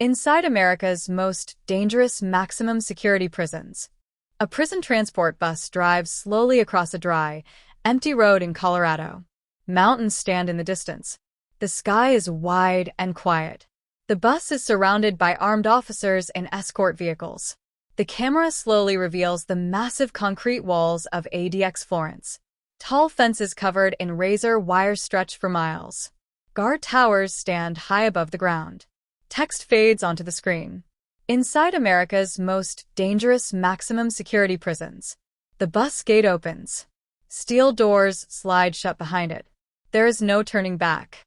Inside America's most dangerous maximum security prisons, a prison transport bus drives slowly across a dry, empty road in Colorado. Mountains stand in the distance. The sky is wide and quiet. The bus is surrounded by armed officers in escort vehicles. The camera slowly reveals the massive concrete walls of ADX Florence. Tall fences covered in razor wire stretch for miles. Guard towers stand high above the ground. Text fades onto the screen. Inside America's most dangerous maximum security prisons, the bus gate opens. Steel doors slide shut behind it. There is no turning back.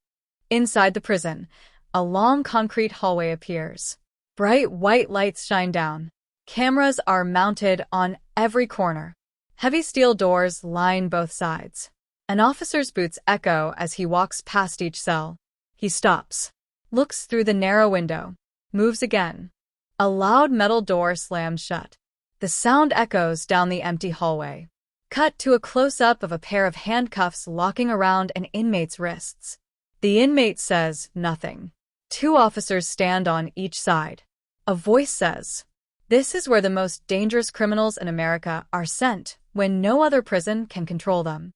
Inside the prison, a long concrete hallway appears. Bright white lights shine down. Cameras are mounted on every corner. Heavy steel doors line both sides. An officer's boots echo as he walks past each cell. He stops, looks through the narrow window, moves again. A loud metal door slams shut. The sound echoes down the empty hallway. Cut to a close-up of a pair of handcuffs locking around an inmate's wrists. The inmate says nothing. Two officers stand on each side. A voice says, "This is where the most dangerous criminals in America are sent when no other prison can control them."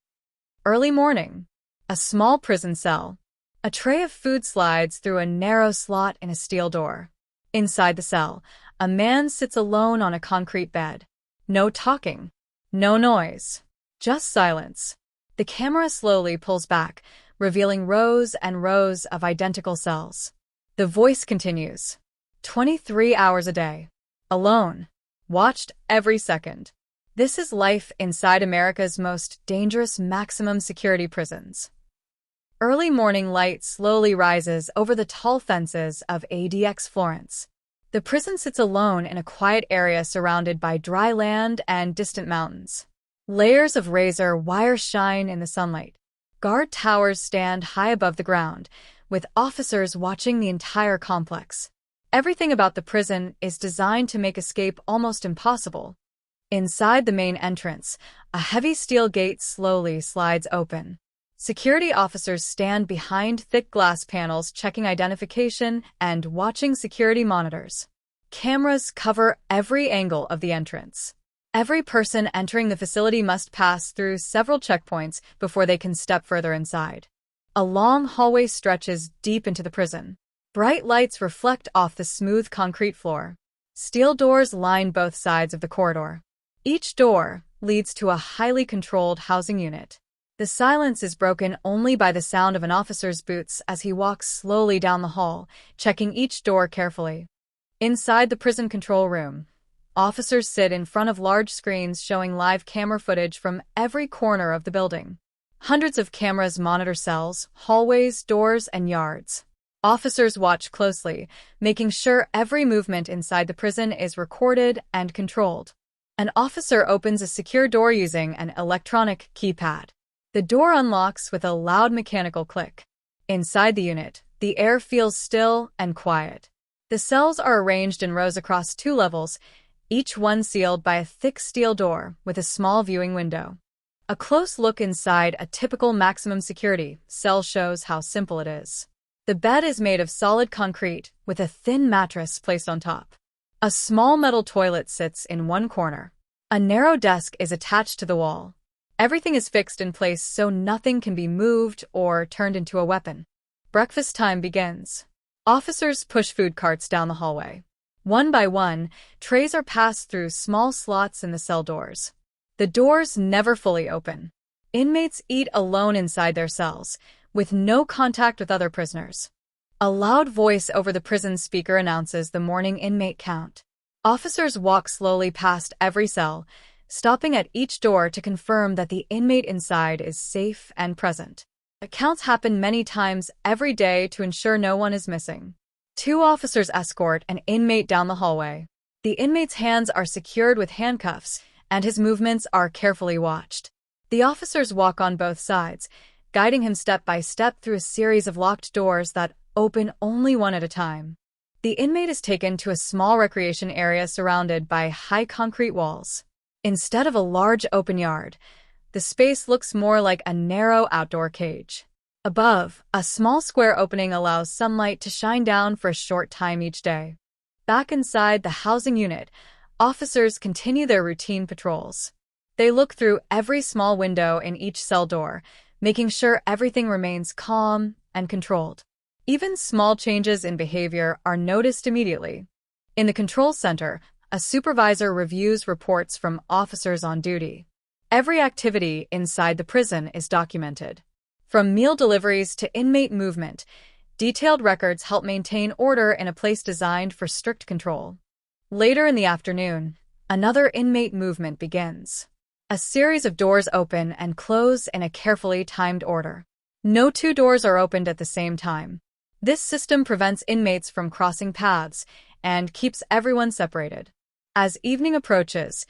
Early morning. A small prison cell. A tray of food slides through a narrow slot in a steel door. Inside the cell, a man sits alone on a concrete bed. No talking. No noise. Just silence. The camera slowly pulls back, revealing rows and rows of identical cells. The voice continues. 23 hours a day. Alone. Watched every second. This is life inside America's most dangerous maximum security prisons. Early morning light slowly rises over the tall fences of ADX Florence. The prison sits alone in a quiet area surrounded by dry land and distant mountains. Layers of razor wire shine in the sunlight. Guard towers stand high above the ground, with officers watching the entire complex. Everything about the prison is designed to make escape almost impossible. Inside the main entrance, a heavy steel gate slowly slides open. Security officers stand behind thick glass panels checking identification and watching security monitors. Cameras cover every angle of the entrance. Every person entering the facility must pass through several checkpoints before they can step further inside. A long hallway stretches deep into the prison. Bright lights reflect off the smooth concrete floor. Steel doors line both sides of the corridor. Each door leads to a highly controlled housing unit. The silence is broken only by the sound of an officer's boots as he walks slowly down the hall, checking each door carefully. Inside the prison control room, officers sit in front of large screens showing live camera footage from every corner of the building. Hundreds of cameras monitor cells, hallways, doors, and yards. Officers watch closely, making sure every movement inside the prison is recorded and controlled. An officer opens a secure door using an electronic keypad. The door unlocks with a loud mechanical click. Inside the unit, the air feels still and quiet. The cells are arranged in rows across 2 levels, each one sealed by a thick steel door with a small viewing window. A close look inside a typical maximum security cell shows how simple it is. The bed is made of solid concrete with a thin mattress placed on top. A small metal toilet sits in one corner. A narrow desk is attached to the wall. Everything is fixed in place so nothing can be moved or turned into a weapon. Breakfast time begins. Officers push food carts down the hallway. One by one, trays are passed through small slots in the cell doors. The doors never fully open. Inmates eat alone inside their cells, with no contact with other prisoners. A loud voice over the prison speaker announces the morning inmate count. Officers walk slowly past every cell, stopping at each door to confirm that the inmate inside is safe and present. Counts happen many times every day to ensure no one is missing. 2 officers escort an inmate down the hallway. The inmate's hands are secured with handcuffs, and his movements are carefully watched. The officers walk on both sides, guiding him step by step through a series of locked doors that open only one at a time. The inmate is taken to a small recreation area surrounded by high concrete walls. Instead of a large open yard, the space looks more like a narrow outdoor cage. Above, a small square opening allows sunlight to shine down for a short time each day. Back inside the housing unit, officers continue their routine patrols. They look through every small window in each cell door, making sure everything remains calm and controlled. Even small changes in behavior are noticed immediately. In the control center, a supervisor reviews reports from officers on duty. Every activity inside the prison is documented. From meal deliveries to inmate movement, detailed records help maintain order in a place designed for strict control. Later in the afternoon, another inmate movement begins. A series of doors open and close in a carefully timed order. No two doors are opened at the same time. This system prevents inmates from crossing paths and keeps everyone separated. As evening approaches,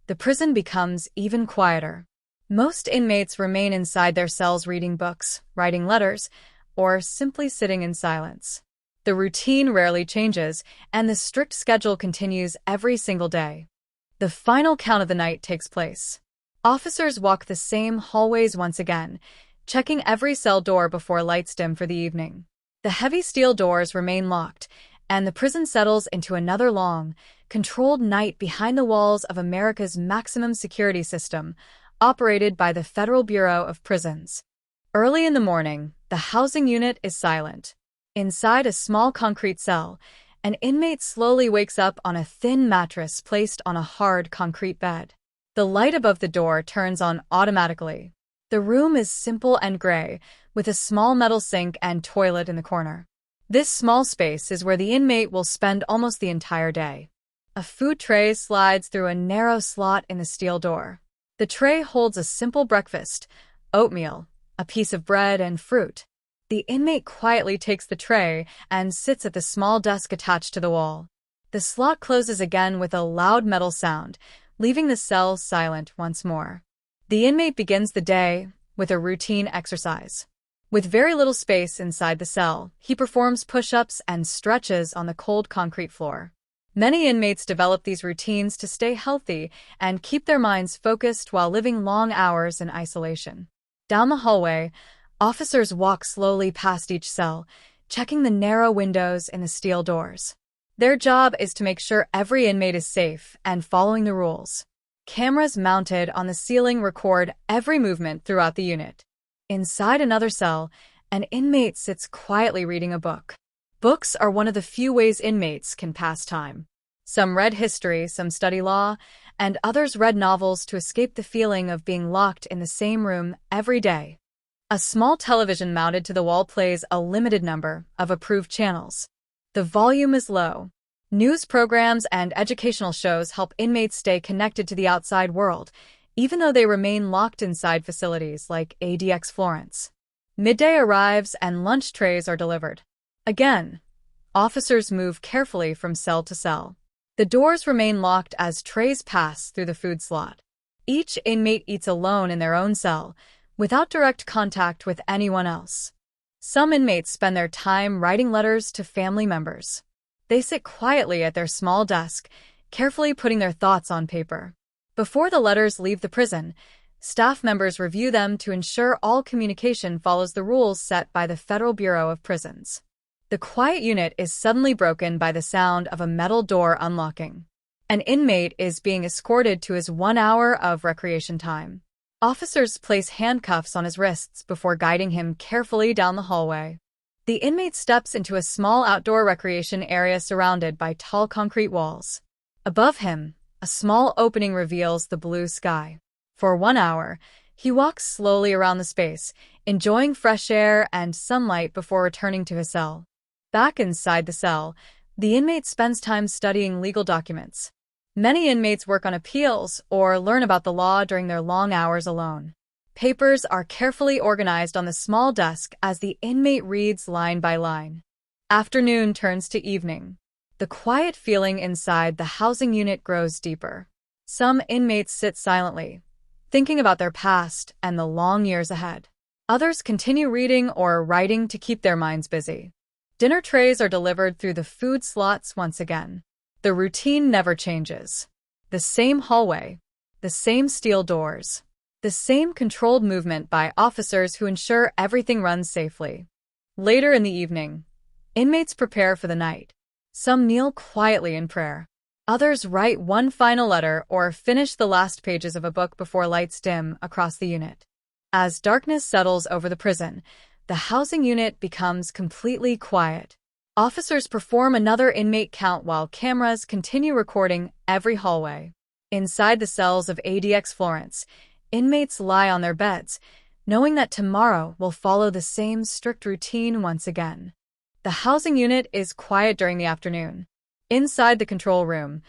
the prison becomes even quieter. Most inmates remain inside their cells reading books, writing letters, or simply sitting in silence. The routine rarely changes, and the strict schedule continues every single day. The final count of the night takes place. Officers walk the same hallways once again, checking every cell door before lights dim for the evening. The heavy steel doors remain locked, and the prison settles into another long, controlled night behind the walls of America's maximum security system, operated by the Federal Bureau of Prisons. Early in the morning, the housing unit is silent. Inside a small concrete cell, an inmate slowly wakes up on a thin mattress placed on a hard concrete bed. The light above the door turns on automatically. The room is simple and gray, with a small metal sink and toilet in the corner. This small space is where the inmate will spend almost the entire day. A food tray slides through a narrow slot in the steel door. The tray holds a simple breakfast, oatmeal, a piece of bread, and fruit. The inmate quietly takes the tray and sits at the small desk attached to the wall. The slot closes again with a loud metal sound, leaving the cell silent once more. The inmate begins the day with a routine exercise. With very little space inside the cell, he performs push-ups and stretches on the cold concrete floor. Many inmates develop these routines to stay healthy and keep their minds focused while living long hours in isolation. Down the hallway, officers walk slowly past each cell, checking the narrow windows in the steel doors. Their job is to make sure every inmate is safe and following the rules. Cameras mounted on the ceiling record every movement throughout the unit. Inside another cell, an inmate sits quietly reading a book. Books are one of the few ways inmates can pass time. Some read history, some study law, and others read novels to escape the feeling of being locked in the same room every day. A small television mounted to the wall plays a limited number of approved channels. The volume is low. News programs and educational shows help inmates stay connected to the outside world, even though they remain locked inside facilities like ADX Florence. Midday arrives and lunch trays are delivered. Again, officers move carefully from cell to cell. The doors remain locked as trays pass through the food slot. Each inmate eats alone in their own cell, without direct contact with anyone else. Some inmates spend their time writing letters to family members. They sit quietly at their small desk, carefully putting their thoughts on paper. Before the letters leave the prison, staff members review them to ensure all communication follows the rules set by the Federal Bureau of Prisons. The quiet unit is suddenly broken by the sound of a metal door unlocking. An inmate is being escorted to his 1 hour of recreation time. Officers place handcuffs on his wrists before guiding him carefully down the hallway. The inmate steps into a small outdoor recreation area surrounded by tall concrete walls. Above him, a small opening reveals the blue sky. For 1 hour, he walks slowly around the space, enjoying fresh air and sunlight before returning to his cell. Back inside the cell, the inmate spends time studying legal documents. Many inmates work on appeals or learn about the law during their long hours alone. Papers are carefully organized on the small desk as the inmate reads line by line. Afternoon turns to evening. The quiet feeling inside the housing unit grows deeper. Some inmates sit silently, thinking about their past and the long years ahead. Others continue reading or writing to keep their minds busy. Dinner trays are delivered through the food slots once again. The routine never changes. The same hallway, the same steel doors, the same controlled movement by officers who ensure everything runs safely. Later in the evening, inmates prepare for the night. Some kneel quietly in prayer. Others write one final letter or finish the last pages of a book before lights dim across the unit. As darkness settles over the prison, the housing unit becomes completely quiet. Officers perform another inmate count while cameras continue recording every hallway. Inside the cells of ADX Florence, inmates lie on their beds, knowing that tomorrow will follow the same strict routine once again. The housing unit is quiet during the afternoon. Inside the control room,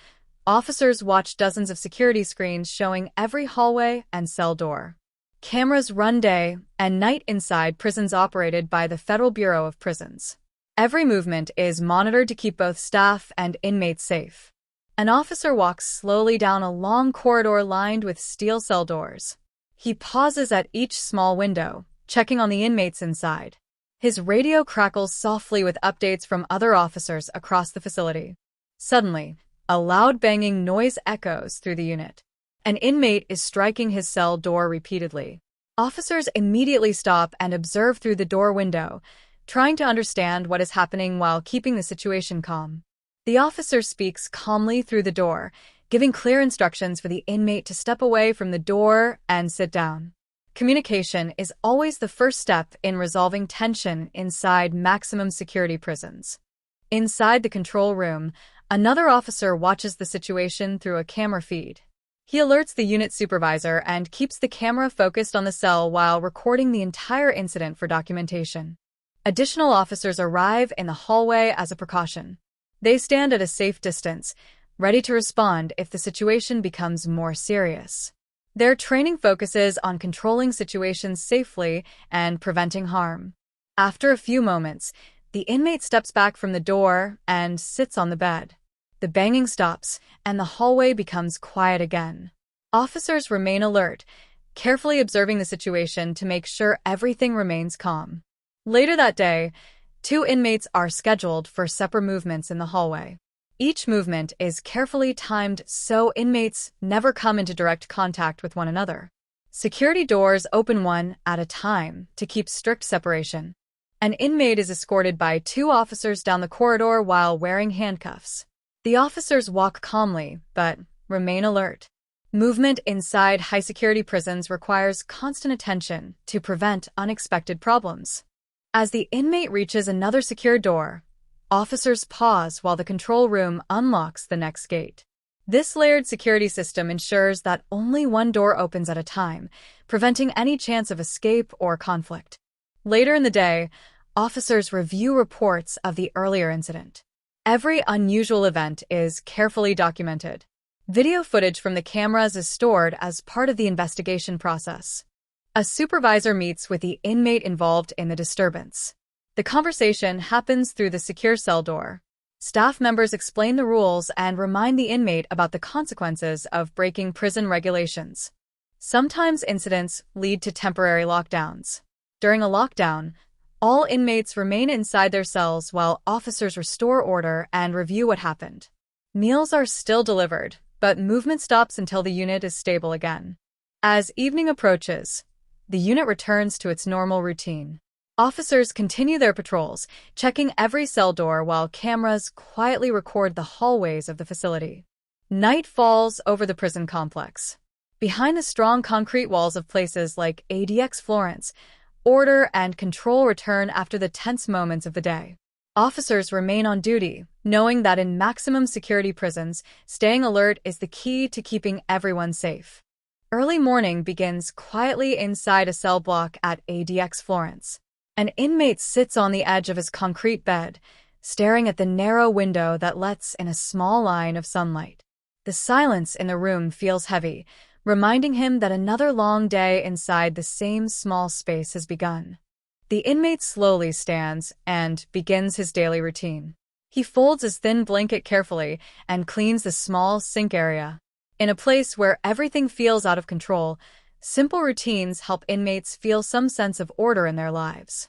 officers watch dozens of security screens showing every hallway and cell door. Cameras run day and night inside prisons operated by the Federal Bureau of Prisons. Every movement is monitored to keep both staff and inmates safe. An officer walks slowly down a long corridor lined with steel cell doors. He pauses at each small window, checking on the inmates inside. His radio crackles softly with updates from other officers across the facility. Suddenly, a loud banging noise echoes through the unit. An inmate is striking his cell door repeatedly. Officers immediately stop and observe through the door window, trying to understand what is happening while keeping the situation calm. The officer speaks calmly through the door, giving clear instructions for the inmate to step away from the door and sit down. Communication is always the first step in resolving tension inside maximum security prisons. Inside the control room, another officer watches the situation through a camera feed. He alerts the unit supervisor and keeps the camera focused on the cell while recording the entire incident for documentation. Additional officers arrive in the hallway as a precaution. They stand at a safe distance, ready to respond if the situation becomes more serious. Their training focuses on controlling situations safely and preventing harm. After a few moments, the inmate steps back from the door and sits on the bed. The banging stops, and the hallway becomes quiet again. Officers remain alert, carefully observing the situation to make sure everything remains calm. Later that day, 2 inmates are scheduled for separate movements in the hallway. Each movement is carefully timed so inmates never come into direct contact with one another. Security doors open one at a time to keep strict separation. An inmate is escorted by 2 officers down the corridor while wearing handcuffs. The officers walk calmly, but remain alert. Movement inside high-security prisons requires constant attention to prevent unexpected problems. As the inmate reaches another secure door, officers pause while the control room unlocks the next gate. This layered security system ensures that only one door opens at a time, preventing any chance of escape or conflict. Later in the day, officers review reports of the earlier incident. Every unusual event is carefully documented. Video footage from the cameras is stored as part of the investigation process. A supervisor meets with the inmate involved in the disturbance. The conversation happens through the secure cell door. Staff members explain the rules and remind the inmate about the consequences of breaking prison regulations. Sometimes incidents lead to temporary lockdowns. During a lockdown, all inmates remain inside their cells while officers restore order and review what happened. Meals are still delivered, but movement stops until the unit is stable again. As evening approaches, the unit returns to its normal routine. Officers continue their patrols, checking every cell door while cameras quietly record the hallways of the facility. Night falls over the prison complex. Behind the strong concrete walls of places like ADX Florence, order and control return after the tense moments of the day. Officers remain on duty, knowing that in maximum security prisons, staying alert is the key to keeping everyone safe. Early morning begins quietly inside a cell block at ADX Florence. An inmate sits on the edge of his concrete bed, staring at the narrow window that lets in a small line of sunlight. The silence in the room feels heavy, reminding him that another long day inside the same small space has begun. The inmate slowly stands and begins his daily routine. He folds his thin blanket carefully and cleans the small sink area. In a place where everything feels out of control, simple routines help inmates feel some sense of order in their lives.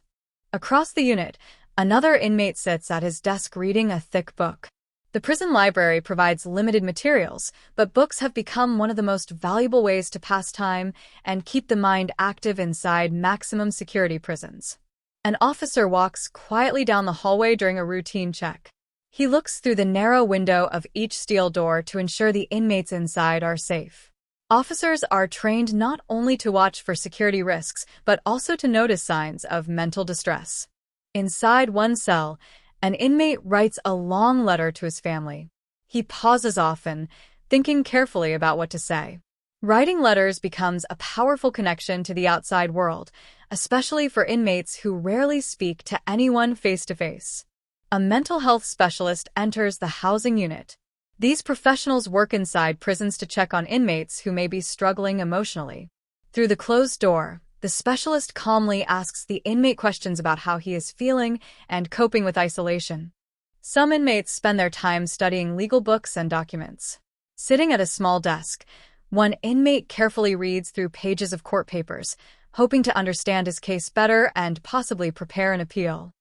Across the unit, another inmate sits at his desk reading a thick book. The prison library provides limited materials, but books have become one of the most valuable ways to pass time and keep the mind active inside maximum security prisons. An officer walks quietly down the hallway during a routine check. He looks through the narrow window of each steel door to ensure the inmates inside are safe. Officers are trained not only to watch for security risks, but also to notice signs of mental distress. Inside one cell, an inmate writes a long letter to his family. He pauses often, thinking carefully about what to say. Writing letters becomes a powerful connection to the outside world, especially for inmates who rarely speak to anyone face-to-face. A mental health specialist enters the housing unit. These professionals work inside prisons to check on inmates who may be struggling emotionally. Through the closed door, the specialist calmly asks the inmate questions about how he is feeling and coping with isolation. Some inmates spend their time studying legal books and documents. Sitting at a small desk, one inmate carefully reads through pages of court papers, hoping to understand his case better and possibly prepare an appeal.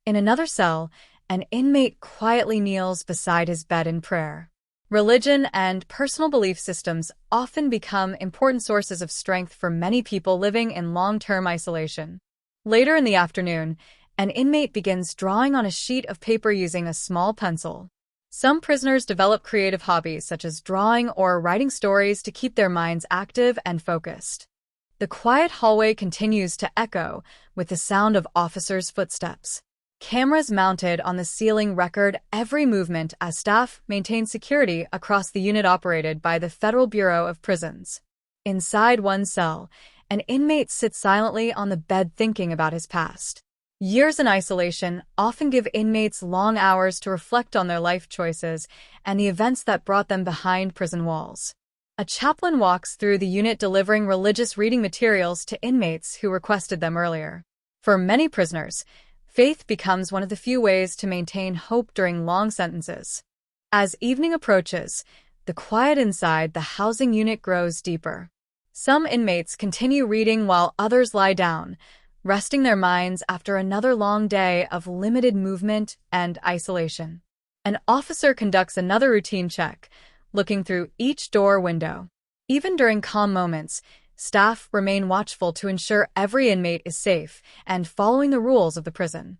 In another cell, an inmate quietly kneels beside his bed in prayer. Religion and personal belief systems often become important sources of strength for many people living in long-term isolation. Later in the afternoon, an inmate begins drawing on a sheet of paper using a small pencil. Some prisoners develop creative hobbies such as drawing or writing stories to keep their minds active and focused. The quiet hallway continues to echo with the sound of officers' footsteps. Cameras mounted on the ceiling record every movement as staff maintain security across the unit operated by the Federal Bureau of Prisons. Inside one cell, an inmate sits silently on the bed thinking about his past. Years in isolation often give inmates long hours to reflect on their life choices and the events that brought them behind prison walls. A chaplain walks through the unit delivering religious reading materials to inmates who requested them earlier. For many prisoners, faith becomes one of the few ways to maintain hope during long sentences. As evening approaches, the quiet inside the housing unit grows deeper. Some inmates continue reading while others lie down, resting their minds after another long day of limited movement and isolation. An officer conducts another routine check, looking through each door window. Even during calm moments, staff remain watchful to ensure every inmate is safe and following the rules of the prison.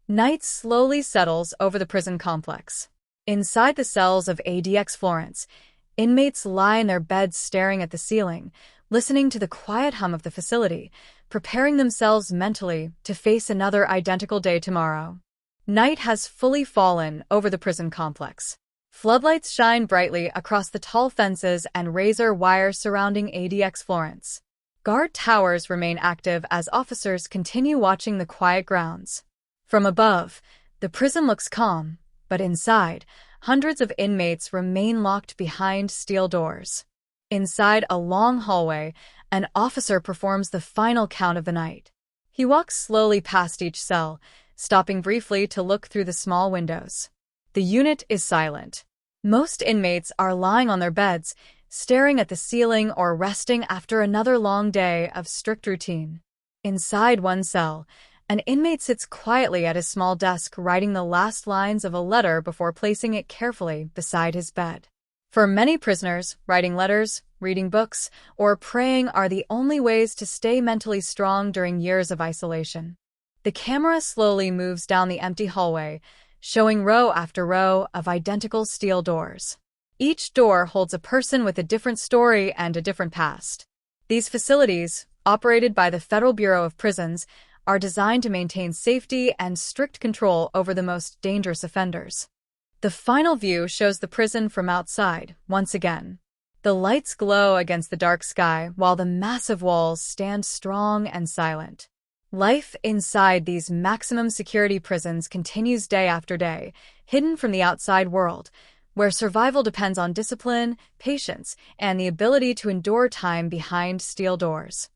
Night slowly settles over the prison complex. Inside the cells of ADX Florence, inmates lie in their beds staring at the ceiling, listening to the quiet hum of the facility, preparing themselves mentally to face another identical day tomorrow. Night has fully fallen over the prison complex. Floodlights shine brightly across the tall fences and razor wire surrounding ADX Florence. Guard towers remain active as officers continue watching the quiet grounds. From above, the prison looks calm, but inside, hundreds of inmates remain locked behind steel doors. Inside a long hallway, an officer performs the final count of the night. He walks slowly past each cell, stopping briefly to look through the small windows. The unit is silent. Most inmates are lying on their beds, staring at the ceiling or resting after another long day of strict routine. Inside one cell, an inmate sits quietly at his small desk writing the last lines of a letter before placing it carefully beside his bed. For many prisoners, writing letters, reading books, or praying are the only ways to stay mentally strong during years of isolation. The camera slowly moves down the empty hallway, showing row after row of identical steel doors. Each door holds a person with a different story and a different past. These facilities, operated by the Federal Bureau of Prisons, are designed to maintain safety and strict control over the most dangerous offenders. The final view shows the prison from outside, once again. The lights glow against the dark sky while the massive walls stand strong and silent. Life inside these maximum security prisons continues day after day, hidden from the outside world, where survival depends on discipline, patience, and the ability to endure time behind steel doors.